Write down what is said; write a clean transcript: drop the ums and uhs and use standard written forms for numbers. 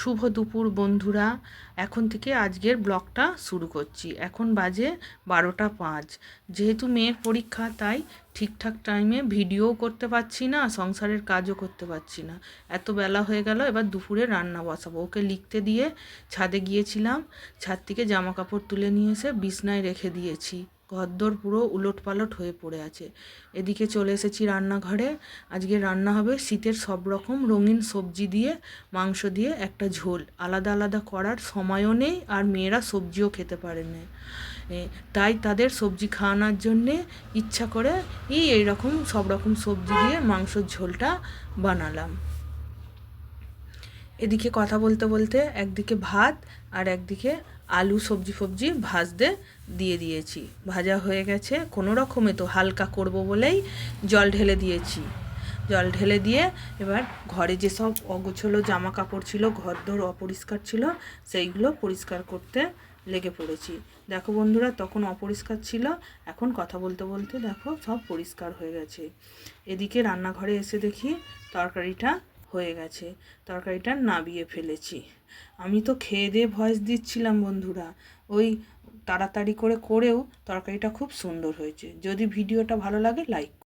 শুভ দুপুর বন্ধুরা। এখন থেকে আজকের ব্লগটা শুরু করছি। এখন বাজে 12টা 5। যেহেতু মেয়ের পরীক্ষা, তাই ঠিকঠাক টাইমে ভিডিও করতে পারছি না, সংসারের কাজও করতে পারছি না। এত বেলা হয়ে গেল, এবার দুপুরে রান্না বসাবো। ওকে লিখতে দিয়ে ছাদে গিয়েছিলাম। ছাদ থেকে জামা কাপড় তুলে নিয়ে এসে বিছনায় রেখে দিয়েছি। ঘরদোর পুরো উলটপালট হয়ে পড়ে আছে। এদিকে চলে এসেছি রান্নাঘরে। আজকে রান্না হবে শীতের সব রকম রঙিন সবজি দিয়ে, মাংস দিয়ে একটা ঝোল। আলাদা আলাদা করার সময়ও নেই, আর মেয়েরা সবজিও খেতে পারে না। তাই তাদের সবজি খাওয়ানোর জন্যে ইচ্ছা করে এইরকম সব রকম সবজি দিয়ে মাংসর ঝোলটা বানালাম। এদিকে কথা বলতে বলতে একদিকে ভাত আর একদিকে আলু সবজি ভাজতে দিয়ে দিয়েছি। ভাজা হয়ে গেছে, কোনো রকমে তো হালকা করব বলেই জল ঢেলে দিয়েছি। জল ঢেলে দিয়ে এবার ঘরে যেসব অগোছলো জামা কাপড় ছিল, ঘরদোর অপরিষ্কার ছিল, সেইগুলো পরিষ্কার করতে লেগে পড়েছি। দেখো বন্ধুরা, তখন অপরিষ্কার ছিল, এখন কথা বলতে বলতে দেখো সব পরিষ্কার হয়ে গেছে। এদিকে রান্নাঘরে এসে দেখি তরকারিটা হয়ে গেছে। তরকারিটা নাবিয়ে ফেলেছি। আমি তো খেয়ে দিয়ে ভয়েস দিচ্ছিলাম বন্ধুরা। ওই তাড়াতাড়ি করেও তরকারিটা খুব সুন্দর হয়েছে। যদি ভিডিওটা ভালো লাগে লাইক